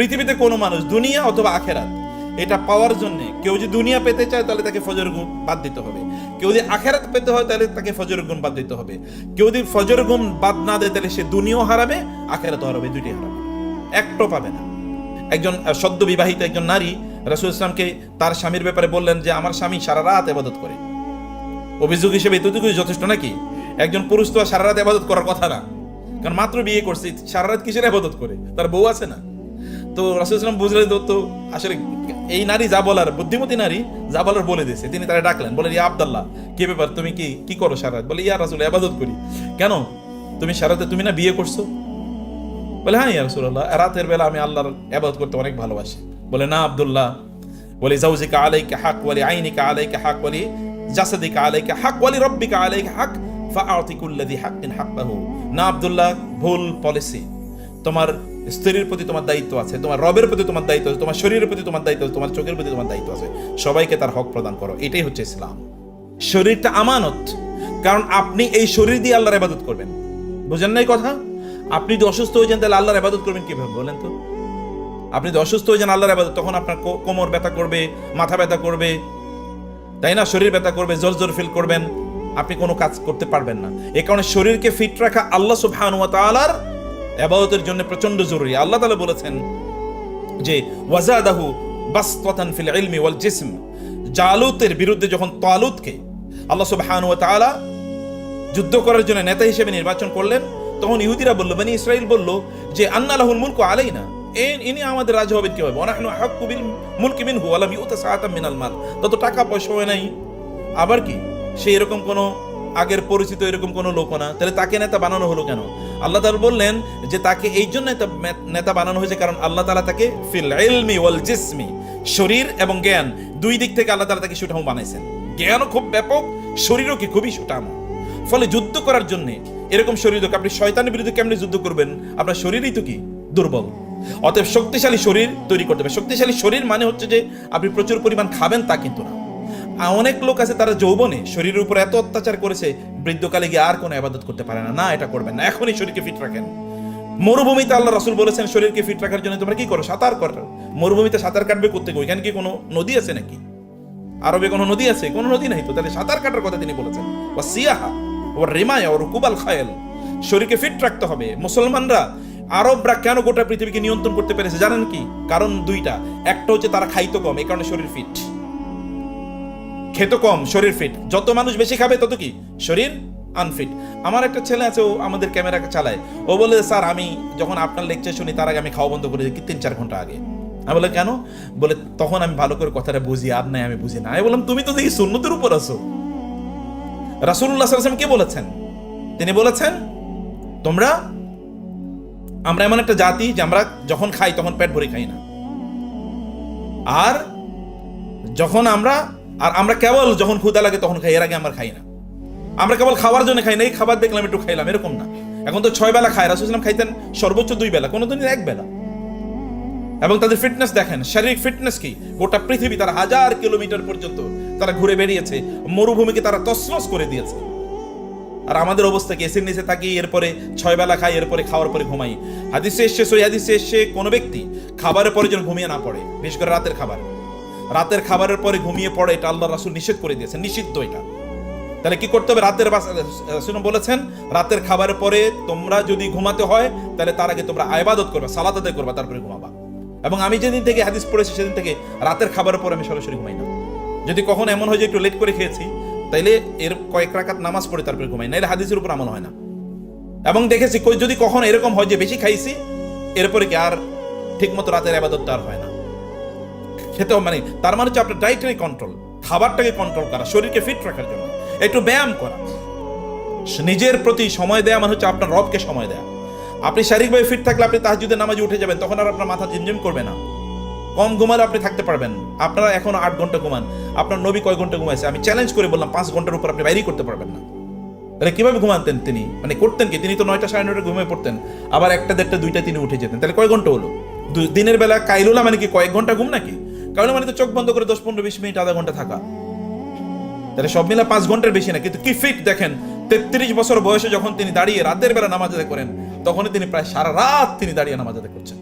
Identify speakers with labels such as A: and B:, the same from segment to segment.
A: পৃথিবীতে কোনো মানুষ দুনিয়া অথবা আখেরাত এটা পাওয়ার জন্য, কেউ যদি দুনিয়া পেতে চায় তাহলে তাকে ফজর ঘুম বাদ দিতে হবে, কেউ যদি আখেরাত পেতে হয় তাহলে তাকে ফজর ঘুম বাদ দিতে হবে। কেউ যদি ফজর ঘুম বাদ না দেয় তাহলে সে দুনিয়াও হারাবে, আখেরাতও হারাবে, দুইটাই হারাবে, একটাও পাবে না। একজন সদ্য বিবাহিত একজন নারী রাসূল ইসলামকে তার স্বামীর ব্যাপারে বললেন যে আমার স্বামী সারা রাত ইবাদত করে। অভিযোগ হিসেবে এতটুকুই যথেষ্ট নাকি? একজন পুরুষ তো সারা রাত ইবাদত করার কথা না, কারণ মাত্র বিয়ে করছে, সারা রাত কিসের ইবাদত করে? তার বউ আছে না। তো রাসূল ইসলাম বুঝলেন তো আসলে এই নারী যা বলার, বুদ্ধিমতী নারী যা বলার বলে দিয়েছে। তিনি তারা ডাকলেন, বলেন ইয়া আব্দুল্লাহ, কি ব্যাপার, তুমি কি করো সারা রাত? বলে ইয়া রাসূল, ইবাদত করি। কেন তুমি সারা রাতে, তুমি না বিয়ে করছো? বলে হ্যাঁ ইয়া রাসূলুল্লাহ, রাতের বেলা আমি আল্লাহর ইবাদত করতে অনেক ভালোবাসি। বলে না আব্দুল্লাহ, বলে যাওজিকা আলাইকা হক, ওয়ালি আইনিকা আলাইকা হক, ওয়ালি জাসাদিকা আলাইকা হক, ওয়ালি রব্বিকা আলাইকা হক, ফাআতি কুল্লাযী হাক্কিন হাক্কাহু। না আব্দুল্লাহ, ভুল পলিসি। তোমার স্ত্রীর প্রতি তোমার দায়িত্ব আছে, তোমার রবের প্রতি তোমার দায়িত্ব আছে, তোমার শরীরের প্রতি তোমার দায়িত্ব আছে, তোমার চোখের প্রতি তোমার দায়িত্ব আছে, সবাইকে তার হক প্রদান করো। এটাই হচ্ছে ইসলাম। শরীরটা আমানত, কারণ আপনি এই শরীর দিয়ে আল্লাহর ইবাদত করবেন। বুঝেন না এই কথা? আপনি যদি অসুস্থ হয়ে যান তাহলে আল্লাহর ইবাদত করবেন কিভাবে বলেন তো? আপনি যদি অসুস্থ হয়ে যান আল্লাহর ইবাদত, তখন আপনার কোমর ব্যথা করবে, মাথা ব্যথা করবে, তাই না? শরীর ব্যথা করবে, জোর ফিল করবেন, আপনি কোনো কাজ করতে পারবেন না। এই কারণে শরীরকে ফিট রাখা আল্লাহ সুবহানাহু ওয়া তাআলার ইবাদতের জন্য প্রচন্ড জরুরি। আল্লাহ তাআলা বলেছেন যে ওয়াজাদাহু বাসতাতান ফিল ইলমি ওয়াল জিসম। জালুতের বিরুদ্ধে যখন তালুতকে আল্লাহ সুবহানাহু ওয়া তাআলা যুদ্ধ করার জন্য নেতা হিসেবে নির্বাচন করলেন, তখন ইহুদিরা বলল, বনি ইসরাইল বলল যে আন্না লাহুল মুলকু আলাইনা, ইনি আমাদের রাজা হবেন কিভাবে? ওয়ানাহনু আহাক্কু বিল মুলকি মিনহু ওয়া লাম ইউতা সাআতাম মিনাল মাল। তত টাকা পয়সা হয় নাই, আবার কি সে এরকম কোনো আগের পরিচিত এরকম কোনো লোক না, তাহলে তাকে নেতা বানানো হলো কেন? আল্লাহ তাআলা বললেন যে তাকে এই জন্য নেতা বানানো হয়েছে কারণ আল্লাহ তাআলা তাকে ফিল ইলমি ওয়াল জিসমি, শরীর এবং জ্ঞান দুই দিক থেকে আল্লাহ তাআলা তাকে সুঠাম বানাইছেন। জ্ঞানও খুব ব্যাপক, শরীরও কি খুবই সুঠাম। ফলে যুদ্ধ করার জন্য এরকম শরীর, আপনি শয়তানের বিরুদ্ধে কেমনে যুদ্ধ করবেন? আপনার শরীরই তো কি দুর্বল। অতএব শক্তিশালী শরীর তৈরি করতে হবে। শক্তিশালী শরীর মানে হচ্ছে যে আপনি প্রচুর পরিমাণ খাবেন তা কিন্তু না। অনেক লোক আছে তারা যৌবনে শরীরের উপর এত অত্যাচার করেছে, বৃদ্ধকালে গিয়ে আর কোনো ইবাদত করতে পারে না। না, এটা করবেন না, এখনই শরীরকে ফিট রাখেন। মরুভূমিতে আল্লাহ রাসূল বলেছেন শরীরকে ফিট রাখার জন্য তোমরা কি করো? সাঁতার করো। মরুভূমিতে সাঁতার কাটবে করতে, ওইখানে কি কোনো নদী আছে নাকি? আরবে কোনো নদী আছে? কোনো নদী নাই তো, তাহলে সাঁতার কাটার কথা তিনি বলেছেন। ওয়া সিয়াহা ওয়া রিমায়া ওয়া রুকুবাল খায়ল, শরীরকে ফিট রাখতে হবে। মুসলমানরা, আরবরা কেন গোটা পৃথিবীকে নিয়ন্ত্রণ করতে পেরেছে জানেন কি? কারণ দুইটা। একটা হচ্ছে তারা খাইতো কম, এই কারণে শরীর ফিট। খেতো কম, শরীর ফিট। যত মানুষ বেশি খাবে তত কি শরীর আনফিট। আমার একটা ছেলে আছে, ও আমাদের ক্যামেরা চালায়। ও বলে, স্যার আমি যখন আপনার লেকচার শুনি তার আগে আমি খাওয়া বন্ধ করে দিই 3-4 ঘন্টা আগে। আমি বলে কেন? বলে তখন আমি ভালো করে কথাটা বুঝি, আর নাই আমি বুঝি না। আমি বললাম তুমি তো দেখি সুন্নতের উপর আছো। রাসূলুল্লাহ সাল্লাল্লাহু আলাইহি ওয়াসাল্লাম কি বলেছেন? তিনি বলেছেন আমরা এমন একটা জাতি যে আমরা যখন খাই তখন পেট ভরে খাই না, আর আমরা কেবল যখন ক্ষুধা লাগে তখন খাই, এর আগে আমরা খাই না। আমরা কেবল খাওয়ার জন্য খাই না, এই খাবার দেখলাম একটু খাইলাম, এরকম না। এখন তো 6 বেলা খায়, রাসূল সাল্লাল্লাহু আলাইহি ওয়াসাল্লাম খাইতেন সর্বোচ্চ 2 বেলা, কোনোদিন 1 বেলা। এবং তাদের ফিটনেস দেখেন, শারীরিক ফিটনেস কি! গোটা পৃথিবী তারা 1000 কিলোমিটার পর্যন্ত তারা ঘুরে বেরিয়েছে, মরুভূমিকে তারা তছনছ করে দিয়েছে। আর আমাদের অবস্থা কি? এসির নিচে থাকি, এরপরে 6 বেলা খাই, এরপরে খাওয়ার পরে ঘুমাই। হাদিসে এসে, সহিহ হাদিসে এসে, কোনো ব্যক্তি খাবারের পরে যেন ঘুমিয়ে না পড়ে, বিশেষ করে রাতের খাবারের পরে ঘুমিয়ে পড়ে, এটা আল্লাহ রাসূল নিষেধ করে দিয়েছেন, নিষিদ্ধ এটা। তাহলে কি করতে হবে? রাসূল বলেছেন রাতের খাবারের পরে তোমরা যদি ঘুমাতে হয় তাহলে তার আগে তোমরা ইবাদত করবে, সালাত আদায় করবে, তারপরে ঘুমাবা। এবং আমি যেদিন থেকে হাদিস পড়েছি সেদিন থেকে রাতের খাবারের পরে আমি সরাসরি ঘুমাই না। যদি কখন এমন হয় যে একটু লেট করে খেয়েছি, তাইলে এর কয়েক রাকাত নামাজ পড়ে তারপরে ঘুমাই না, এর হাদিসের উপর আমল হয় না। এবং দেখেছি যদি কখন এরকম হয় যে বেশি খাইছি, এরপরে কি আর ঠিক মতো রাতের ইবাদতটা আর হয় না। খেতে মানে তার মানে হচ্ছে আপনার ডায়েটারি কন্ট্রোল, খাবারটাকে কন্ট্রোল করা, শরীরকে ফিট রাখার জন্য একটু ব্যায়াম করা, নিজের প্রতি সময় দেয়া, মানে হচ্ছে আপনার রবকে সময় দেয়া। আপনি শারীরিকভাবে ফিট থাকলে আপনি তাহাজ্জুদের নামাজে উঠে যাবেন, তখন আর আপনার মাথা ঝিমঝিম করবে না। কম ঘুমালে আপনি থাকতে পারবেন। আপনারা এখন 8 ঘন্টা ঘুমান, আপনার নবী কয় ঘন্টা ঘুমাইছে? আমি চ্যালেঞ্জ করে বললাম 5 ঘন্টার উপর আপনি বাইরেই করতে পারবেন না। তাহলে কিভাবে ঘুমাতেন তিনি? মানে করতেন কি? তিনি তো 9টা 9:30 ঘুমিয়ে পড়তেন, আবার 1টা 1:30 2টা তিনি উঠে যেতেন। তাহলে কয় ঘন্টা হলো? দিনের বেলা কাইলুলা মানে কি কয়েক ঘন্টা ঘুম নাকি? কাইলুলা মানে তো চোখ বন্ধ করে 10-15-20 মিনিট, আধা ঘন্টা থাকা। তাহলে সব মিলে 5 ঘন্টার বেশি না। কিন্তু কি ফিট দেখেন! 33 বছর বয়সে যখন তিনি দাঁড়িয়ে রাতের বেলা নামাজ আদায় করেন, তখনই তিনি প্রায় সারা রাত তিনি দাঁড়িয়ে নামাজ আদায় করছেন।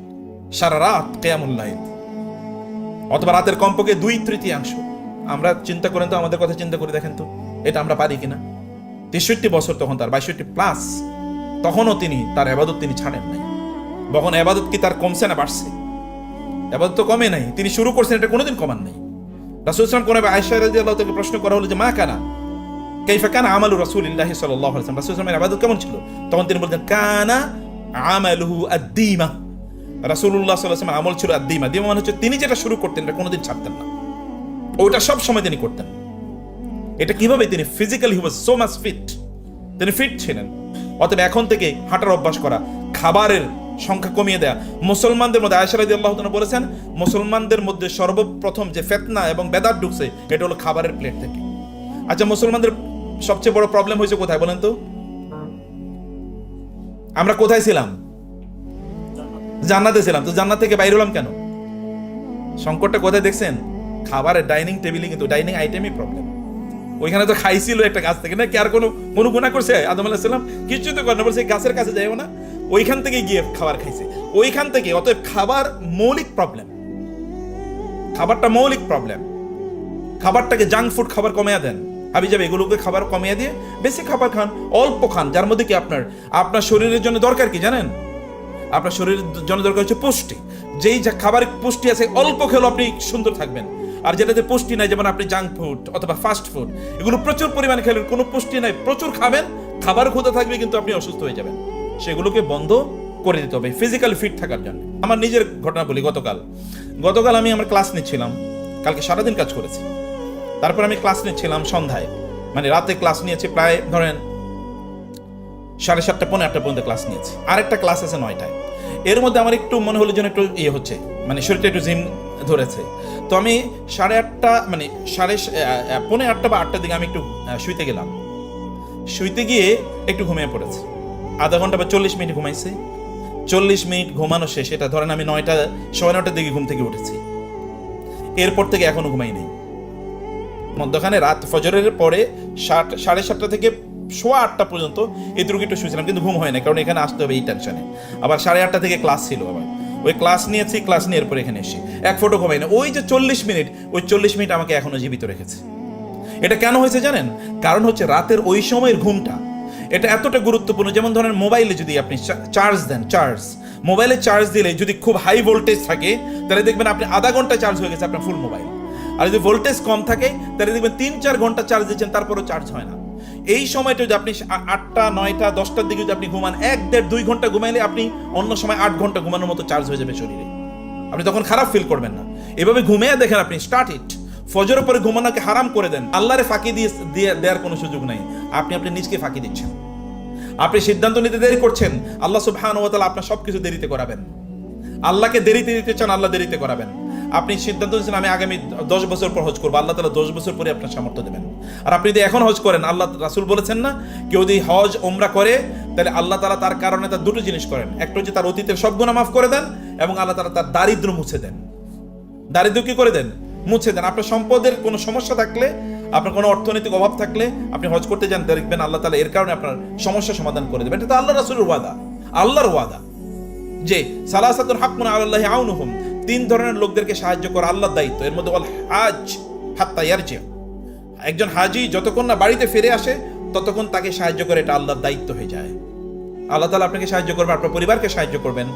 A: সারা রাত কিয়ামুল লাইল, অথবা রাতের কমপক্ষে 2/3 আমরা চিন্তা করেন তো, আমাদের কথা চিন্তা করে দেখেন তো, এটা আমরা পারি কিনা? 63 বছর তখন তার, 62+, তখনও তিনি তার ইবাদত তিনি ছাড়েন নাই। তখন ইবাদত কি তার কমছে না বাড়ছে? ইবাদত তো কমে নাই, তিনি শুরু করছেন, এটা কোনোদিন কমান নাই। রাসূল সাল্লাল্লাহু আলাইহি ওয়াসাল্লাম কোন আয়েশা রাদিয়াল্লাহু তাআলাকে প্রশ্ন করা হলো যে মা কানা কাইফা কানা আমালু রাসূলিল্লাহি সাল্লাল্লাহু আলাইহি ওয়াসাল্লাম, রাসূল সাল্লাল্লাহু আলাইহি ওয়াসাল্লামের ইবাদত কেমন ছিল? তখন তিনি বলতেন কানা আমালুহু আদ-দীমা, রাসূলুল্লাহ সাল্লাল্লাহু আলাইহি ওয়াসাল্লাম আমল ছিল আদ-দীমা। দীমা মানে হচ্ছে তিনি যেটা শুরু করতেন এটা কোনোদিন ছাড়তেন না, ওটা সব সময় তিনি করতেন। এটা কিভাবে? তিনি physically he was so much fit, তিনি ফিট ছিলেন। অতএব এখন থেকে হাঁটার অভ্যাস করা, খাবারের সংখ্যা কমিয়ে দেয়া। মুসলমানদের মধ্যে আয়েশা রাদিয়াল্লাহু তাআলা বলেছেন, মুসলমানদের মধ্যে সর্বপ্রথম যে ফিতনা এবং বেদাত ঢুকছে এটা হলো খাবারের প্লেট থেকে। আচ্ছা, মুসলমানদের সবচেয়ে বড় প্রবলেম হয়েছে কোথায় বলেন তো? আমরা কোথায় ছিলাম? জান্নাতে ছিলাম। তো জান্নাত থেকে বাইরে হলাম কেন? সংকটটা কোথায় দেখছেন? খাবারের ডাইনিং টেবিলে, কিন্তু ডাইনিং আইটেমই প্রবলেম। ওইখানে তো খাইছিল একটা গাছ থেকে, না কি আর কোনো গুনাহ করছে আদম আলাইহিস সালাম? কিছু তো করে না, বলছে গাছের কাছে যাইও না, ওইখান থেকে গিয়ে খাবার খাইছে, ওইখান থেকে। অতএব খাবার মৌলিক প্রবলেম, খাবারটা মৌলিক প্রবলেম। খাবারটাকে জাঙ্ক ফুড খাবার কমিয়ে দেন, হাবি যাবে, এগুলোকে খাবার কমিয়ে দিয়ে বেশি খাবার খান, অল্প খান, যার মধ্যে কি আপনার শরীরের জন্য দরকার কি জানেন? আপনার শরীরের জন্য দরকার হচ্ছে পুষ্টি। যেই খাবার পুষ্টি আছে অল্প খেলেও আপনি সুন্দর থাকবেন। আর যেটাতে পুষ্টি নাই, যেমন আপনি জাঙ্ক ফুড অথবা ফাস্ট ফুড, এগুলো প্রচুর পরিমাণে খেলেন, কোনো পুষ্টি নাই, প্রচুর খাবেন, খাবার ক্ষুধা থাকবে কিন্তু আপনি অসুস্থ হয়ে যাবেন। সেগুলোকে বন্ধ করে দিতে হবে ফিজিক্যালি ফিট থাকার জন্য। আমার নিজের ঘটনা বলি, গতকাল আমি আমার ক্লাস নিচ্ছিলাম, কালকে সারাদিন কাজ করেছি, তারপর আমি ক্লাস নিচ্ছিলাম সন্ধ্যায়, মানে রাতে ক্লাস নিয়েছি প্রায় ধরেন 7:30 পৌনে 8টা পর্যন্ত ক্লাস নিয়েছি, আরেকটা ক্লাস আছে 9টায়। এর মধ্যে আমার একটু মনে হলো যেন একটু ইয়ে হচ্ছে, মানে শরীরটা একটু জিম ধরেছে। তো আমি 8:30 মানে পৌনে 8টা বা 8টার দিকে আমি একটু শুইতে গেলাম। শুইতে গিয়ে একটু ঘুমিয়ে পড়েছি, আধা ঘন্টা বা 40 মিনিট ঘুমাইছি। 40 মিনিট ঘুমানো শেষ, এটা ধরেন আমি 9টার দিকে ঘুম থেকে উঠেছি। এরপর থেকে এখনো ঘুমাই নেই। মধ্যখানে রাত ফজরের পরে 7:30 থেকে 8:15 পর্যন্ত এটুকু একটু শুয়েছিলাম, কিন্তু ঘুম হয় না, কারণ এখানে আসতে হবে এই টেনশনে। আবার 8:30 থেকে ক্লাস ছিল, আবার ওই ক্লাস নিয়েছি, ক্লাস নিয়ে এরপর এখানে এসেছি, এক ফোটো ঘুমাই না। ওই যে 40 মিনিট, ওই 40 মিনিট আমাকে এখনো জীবিত রেখেছে। এটা কেন হয়েছে জানেন? কারণ হচ্ছে রাতের ওই সময়ের ঘুমটা, এটা এতটা গুরুত্বপূর্ণ। যেমন ধরেন মোবাইলে যদি আপনি চার্জ দেন, মোবাইলে চার্জ দিলে যদি খুব হাই ভোল্টেজ থাকে তাহলে দেখবেন আপনি আধা ঘন্টা চার্জ হয়ে গেছে আপনার ফুল মোবাইল। আর যদি ভোল্টেজ কম থাকে তাহলে দেখবেন 3-4 ঘন্টা চার্জ দিচ্ছেন, তারপরও চার্জ হয় না। এই সময়টা যদি আপনি 8টা 9টা 10টার দিকে যদি আপনি ঘুমান, 1-1.5-2 ঘন্টা ঘুমাইলে আপনি অন্য সময় 8 ঘন্টা ঘুমানোর মতো চার্জ হয়ে যাবে শরীরে, আপনি তখন খারাপ ফিল করবেন না। এভাবে ঘুমিয়ে দেখেন, আপনি স্টার্ট ইট। ফজরের পরে ঘুমানোকে হারাম করে দেন, আল্লাহরে ফাঁকি দিয়ে দেওয়ার কোনো সুযোগ নাই, আপনি নিজকে ফাঁকি দিচ্ছেন। আপনি সিদ্ধান্ত নিতে দেরি করছেন, আল্লাহ সুবহানাহু ওয়া তাআলা আপনার সবকিছু দেরিতে করাবেন। আল্লাহকে দেরিতে দিতে চান, আল্লাহ দেরিতে করাবেন। আপনি সিদ্ধান্ত নিয়েছেন আমি আগামী 10 বছর পর হজ করবো, আল্লাহ তাআলা 10 বছর পরে আপনার সামর্থ্য দেবেন। আর আপনি যদি এখন হজ করেন, আল্লাহ রাসূল বলেছেন না, কেউ যদি হজ ওমরা করে তাহলে আল্লাহ তাআলা তার কারণে তার দুটো জিনিস করেন, একটা হচ্ছে তার অতীতের সব গুনাহ মাফ করে দেন, এবং আল্লাহ তাআলা তার দারিদ্র্য মুছে দেন। দারিদ্র্য কি করে দেন? মুছে দেন। আপনার সম্পদের কোনো সমস্যা থাকলে, আপনার কোনো অর্থনৈতিক অভাব থাকলে আপনি হজ করতে যান, দেখবেন আল্লাহ তাআলা এর কারণে আপনার সমস্যা সমাধান করে দেবেন। এটা তো আল্লাহ রাসূলের ওয়াদা, আল্লাহর ওয়াদা যে সালাসাতুন হাক্কুন আলাল্লাহি আউনুহুম, 3 ধরনের লোকদেরকে সাহায্য করা আল্লাহর দায়িত্ব। এর মধ্যে হাজ হাত্তা ইয়ারজি, একজন হাজি যতক্ষণ না বাড়িতে ফিরে আসে ততক্ষণ তাকে সাহায্য করে, এটা আল্লাহর দায়িত্ব হয়ে যায়। আল্লাহ তাআলা আপনাকে সাহায্য করবেন, আপনার পরিবারকে সাহায্য করবেন,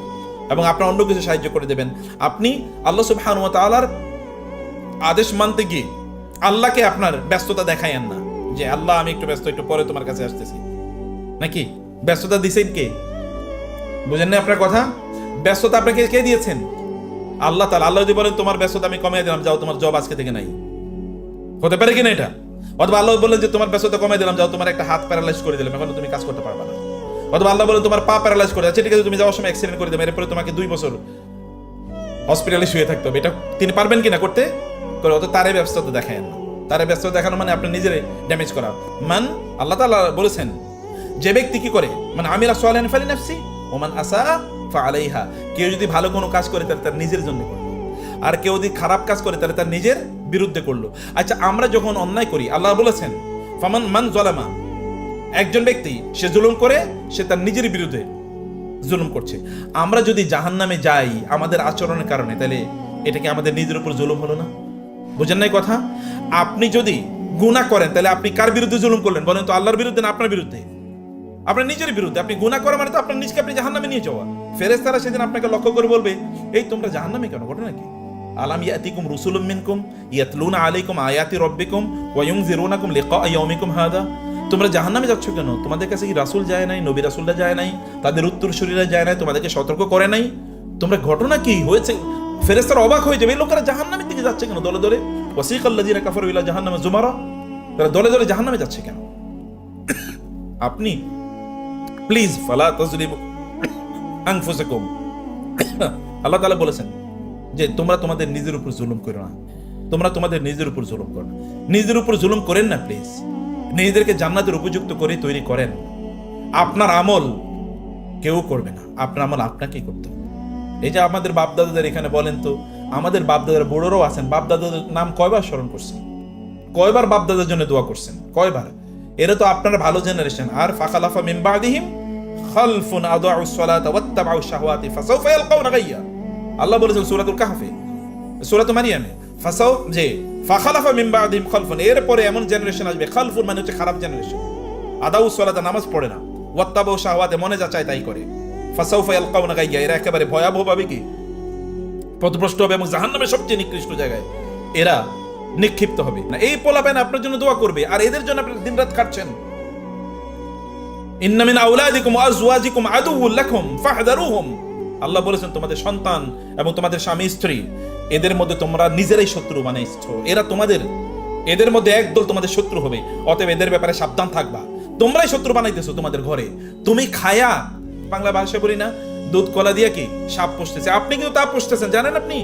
A: এবং আপনার অন্য কিছু সাহায্য করে দেবেন। আপনি আল্লাহ সুবহানাহু ওয়া তাআলার আদেশ মানতে গিয়ে আল্লাহকে আপনার ব্যস্ততা দেখায়েন না, যে আল্লাহ আমি একটু ব্যস্ত, একটু পরে তোমার কাছে আসতেছি, নাকি ব্যস্ততা দিয়েছেন কে? বুঝেন না আপনার কথা? ব্যস্ততা আপনাকে কে দিয়েছেন? আল্লাহ তাআলা। আল্লাহ যদি বলেন তোমার ব্যস্ততা আমি কমিয়ে দিলাম, যাও তোমার জব আজকে থেকে নাই, হতে পারে কিনা এটা? অথবা আল্লাহ বলেন যে তোমার ব্যস্ততা কমিয়ে দিলাম, যাও তোমার একটা হাত প্যারালাইজ করে দিলাম, এখন তুমি কাজ করতে পারবে না। অথবা আল্লাহ বলেন তোমার পা প্যারালাইজ করে যাচ্ছে, ঠিক আছে তুমি যাওয়ার সময় অ্যাক্সিডেন্ট করে দেবে, এরপরে তোমাকে 2 বছর হসপিটালে শুয়ে থাকতে হবে, এটা তিনি পারবেন কিনা করতে? করে অত তারে ব্যস্ততা দেখায় না। তারে ব্যস্ততা দেখানো মানে আপনি নিজের ড্যামেজ করা। আল্লাহ তাআলা বলেছেন যে ব্যক্তি কি করে, মানে আমিলা সালিহান ফালিনাফসি ওয়া মান আসা ফাআলাইহা, কেউ যদি ভালো কোনো কাজ করে তাহলে তার নিজের জন্য করলো, আর কেউ যদি খারাপ কাজ করে তাহলে তার নিজের বিরুদ্ধে করলো। আচ্ছা, আমরা যখন অন্যায় করি, আল্লাহ বলেছেন মান যালামা, একজন ব্যক্তি সে জুলুম করে সে তার নিজের বিরুদ্ধে, জুলুম করছে। আমরা যদি জাহান্নামে যাই আমাদের আচরণের কারণে, তাহলে এটা কি আমাদের নিজের উপর জুলুম হলো না? বুঝেন নাই কথা? আপনি যদি গুনাহ করেন তাহলে আপনি কার বিরুদ্ধে জুলুম করলেন বলেন তো? আল্লাহর বিরুদ্ধে না আপনার বিরুদ্ধে? আপনার নিজের বিরুদ্ধে। আপনি গুনাহ করা মানে তো আপনার নিজকে আপনি জাহান্নামে নিয়ে যাওয়া। ফেরেশতারা সেদিন আপনাকে লক্ষ্য করে বলবে, এই তোমরা জাহান্নামে কেন? ঘটনা কি? আলাম ইয়াতিকুম রুসুলুম মিনকুম ইয়াতলুনা আলাইকুম আয়াতি রাব্বিকুম ওয়া ইউনজিরুনাকুম লিকা ইয়াউমিকুম হাদা। তোমরা জাহান্নামে যাচ্ছ কেন? তোমাদের কাছে কি রাসূল যায় নাই? নবী রাসূলরা যায় নাই? তাদের উত্তরসূরিরা যায় নাই? তোমাদেরকে সতর্ক করে নাই? তোমরা ঘটনা কি হয়েছে? ফেরেশতারা অবাক হয়ে যাবে, এই লোকেরা জাহান্নামের দিকে যাচ্ছে কেন দলে দলে? ওয়াসিকাল্লাযিনা কাফারু ইলা জাহান্নামা যুমারা। তারা দলে দলে জাহান্নামে যাচ্ছে কেন? আপনি প্লিজ ফালা তাজলিমু আনফুসাকুম, আল্লাহ তাআলা বলেছেন যে তোমরা তোমাদের নিজের উপর জুলুম করো না। তোমরা তোমাদের নিজের উপর জুলুম করো না। নিজের উপর জুলুম করেন না প্লিজ। নিজেদেরকে জান্নাতের উপযুক্ত করে তৈরি করেন। আপনার আমল কেউ করবে না, আপনার আমল আপনাকেই করতে হবে। এই যে আমাদের বাপদাদাদের এখানে বলেন তো, আমাদের বাপদাদার বুড়োরাও আছেন, বাপদাদাদের নাম কয়বার স্মরণ করছেন? কয়বার বাপদাদার জন্য দোয়া করছেন? কয়বার? এরা তো আপনার ভালো জেনারেশন। আর ফাখালাফা মিন বাদিহিম খালফুন আদাউস সালাতা ওয়াত্তাবাউশ শাহওয়াতি ফাসাউফা ইয়ালকাউনা গায়্যা। আল্লাহ বলেছেন সূরাতুল কাহফে, সূরাতুল মারিয়ামে, ফাখালাফা মিন বাদিহিম খালফুন, এরপরে এমন জেনারেশন আসবে, খালফুন মানে হচ্ছে খারাপ জেনারেশন, আদাউস সালাতা নামাজ পড়ে না, ওয়াত্তাবাউশ শাহওয়াতি মনে যা চায় তাই করে, ফাসাউফা ইয়ালকাউনা গায়্যা, এরা একেবারে ভয়াবহভাবে কি পথভ্রষ্ট হবে এবং জাহান্নামের সবচেয়ে নিকৃষ্ট জায়গায় এরা নিক্ষিপ্ত হবে। না এই পোলাপেন আপনার জন্য দোয়া করবে, আর এদের জন্য আপনি দিনরাত খাটছেন। ইন্না মিন আওলাদিকুম ওয়া আজওয়াজিকুম আদুউল লাকুম ফাহদারুহুম। আল্লাহ বলেছেন তোমাদের সন্তান এবং তোমাদের স্বামী স্ত্রী এদের মধ্যে তোমরা নিজেরাই শত্রু বানাইছো। এরা তোমাদের, এদের মধ্যে একদল তোমাদের শত্রু হবে, অতএব এদের ব্যাপারে সাবধান থাকবা। তোমরাই শত্রু বানাইতেছো তোমাদের ঘরে। তুমি খায়া, বাংলা ভাষায় বলি না, দুধ কলা দিয়ে কি সাপ পুষতেছে, আপনি কিন্তু তা পুষতেছেন, জানেন আপনি?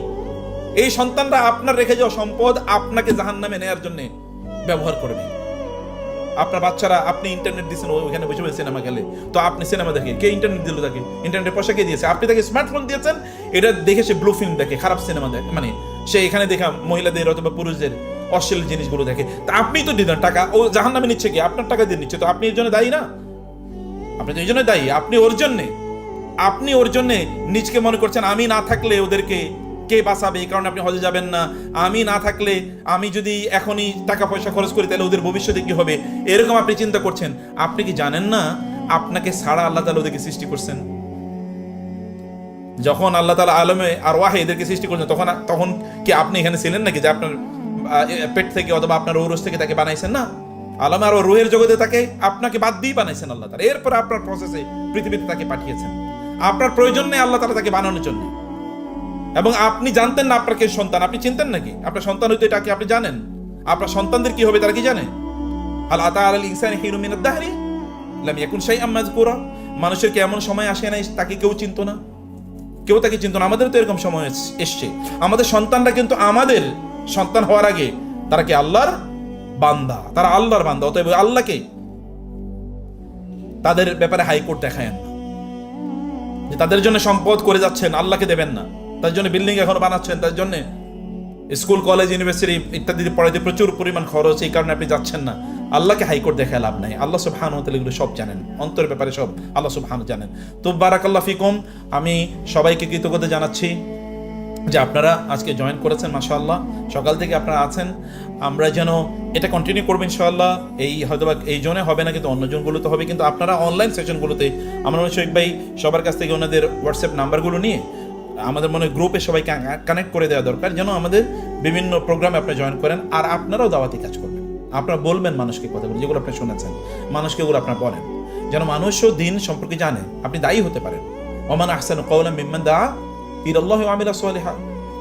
A: এই সন্তানরা আপনার রেখে যাওয়া সম্পদ আপনাকে জাহান্নামে নেয়ার জন্য ব্যবহার করবে। আপনার বাচ্চারা, আপনি ইন্টারনেট দিয়েছেন, ওখানে বসে বসে সিনেমা খেলে, তো আপনি সিনেমা দেখে, কে ইন্টারনেট দিল তাকে? ইন্টারনেটের পয়সা কে দিয়েছে? আপনি তাকে স্মার্টফোন দিয়েছেন, এটা দেখে সে ব্লু ফিল্ম দেখে, খারাপ সিনেমা দেখে, মানে সে এখানে দেখা মহিলাদের অথবা পুরুষদের অশ্লীল জিনিসগুলো দেখে। তা আপনি তো দিলেন টাকা, ও জাহান্নামে নিচ্ছে কি? আপনার টাকা দিয়ে নিচ্ছে, তো আপনি এর জন্য দায়ী না? আপনি তো এই জন্য দায়ী, আপনি ওর জন্যে নিজকে মনে করছেন আমি না থাকলে ওদেরকে কে বাঁচাবে, এই কারণে আপনি হজে যাবেন না। আমি না থাকলে, আমি যদি এখনই টাকা পয়সা খরচ করি তাহলে ওদের ভবিষ্যতে কি হবে, এরকম আপনি চিন্তা করছেন। আপনি কি জানেন না আপনাকে ছাড়া আল্লাহ তাআলা ওদেরকে সৃষ্টি করছেন? যখন আল্লাহ তাআলা আলমে আর ওয়াহে এদেরকে সৃষ্টি করছেন, তখন কি আপনি এখানে ছিলেন নাকি যে আপনার পেট থেকে অথবা আপনার ঔরস থেকে তাকে বানাইছেন? না, আলমে আর রুহের জগতে তাকে আপনাকে বাদ দিয়ে বানাইছেন আল্লাহ তাআলা। এরপর আপনার প্রসেসে পৃথিবীতে তাকে পাঠিয়েছেন আপনার প্রয়োজন নেই আল্লাহ তাআলা তাকে বানানোর জন্য। এবং আপনি জানতেন না আপনার কে সন্তান? আপনি চিনতেন নাকি আপনার সন্তান হইতো? এটা কি আপনি জানেন? আপনার সন্তানদের কি হবে তারা কি জানে? হাল আতা আলাল ইনসানি হিনুম মিনাদ দাহরি লাম ইয়াকুন শাইআম মাযকুরা। মানুষের কি এমন সময় আসে নাই তাকে কেউ চিনতো না? কেউ তাকে চিনতো না। আমাদের তো এরকম সময় এসছে। আমাদের সন্তানরা কিন্তু আমাদের সন্তান হওয়ার আগে তারা কি আল্লাহর বান্দা, তারা আল্লাহর বান্দা। অতএব আল্লাহকে তাদের ব্যাপারে হাইকোর্ট দেখায়েন না যে তাদের জন্য সম্পদ করে যাচ্ছেন, আল্লাহকে দেবেন না। তার জন্য বিল্ডিং এখনো বানাচ্ছেন, তার জন্য স্কুল কলেজ ইউনিভার্সিটি ইত্যাদি পড়াইতে প্রচুর পরিমাণ খরচ, এই কারণে আপনি যাচ্ছেন না। আল্লাহকে হাইকোর্ট দেখায় লাভ নাই। আল্লাহ সুবহানাহু ওয়া তাআলা এগুলো সব জানেন, অন্তরের ব্যাপারে সব আল্লাহ সুবহানাহু জানেন। তো বারাকাল্লাহু ফিকুম। আমি সবাইকে কৃতজ্ঞতা জানাচ্ছি যে আপনারা আজকে জয়েন করেছেন। মাশাআল্লাহ, সকাল থেকে আপনারা আছেন। আমরা যেন এটা কন্টিনিউ করবো ইনশাআল্লাহ। এই হয়তো এই জোনে হবে না, কিন্তু অন্য জোনগুলোতে হবে। কিন্তু আপনারা অনলাইন সেশনগুলোতে আমার মনে হয় শৈক ভাই সবার কাছ থেকে ওনাদের হোয়াটসঅ্যাপ নাম্বারগুলো নিয়ে আমাদের মনে গ্রুপে সবাই কানেক্ট করে দেওয়া দরকার, যেন আমাদের বিভিন্ন প্রোগ্রামে আপনি জয়েন করেন। আর আপনারাও দাওয়াতি কাজ করবেন, আপনারা বলবেন মানুষকে কথাগুলো যেগুলো আপনি শুনেছেন, মানুষকে ওগুলো আপনারা বলেন, যেন মানুষও দিন সম্পর্কে জানে। আপনি দায়ী হতে পারেন। ওমান আহসানু কাওলাম মিম্মান দাআ ইলাল্লাহি ওয়া আমিলা সালিহা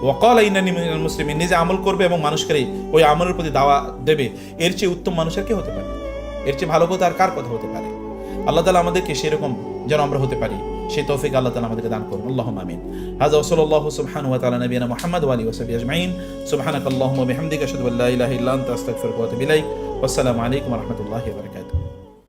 A: ওয়া ক্বালা ইন্নানি মিনাল মুসলিমিন। নিজে আমল করবে এবং মানুষকে ওই আমলের প্রতি দাওয়া দেবে, এর চেয়ে উত্তম মানুষের কে হতে পারে? এর চেয়ে ভালো কথা আর কার কথা হতে পারে? আল্লাহ তাআলা আমাদেরকে সেরকম যেন আমরা হতে পারি, সেই তৌফিক আল্লাহ তাআলা আমাদেরকে দান করুন। আল্লাহুম্মা আমিন। হাযা ওয়া সাল্লাল্লাহু সুবহানাহু ওয়া তাআলা নবিয়ানা মুহাম্মদ ওয়া আলিহি ওয়া সাহবিহি আজমাইন। সুবহানাকাল্লাহুম্মা ওয়া বিহামদিকা আশহাদু আল্লা ইলাহা ইল্লা আনতা আস্তাগফিরুকা ওয়া আতুবু ইলাইক। ওয়াসসালামু আলাইকুম ওয়া রাহমাতুল্লাহি ওয়া বারাকাতুহু।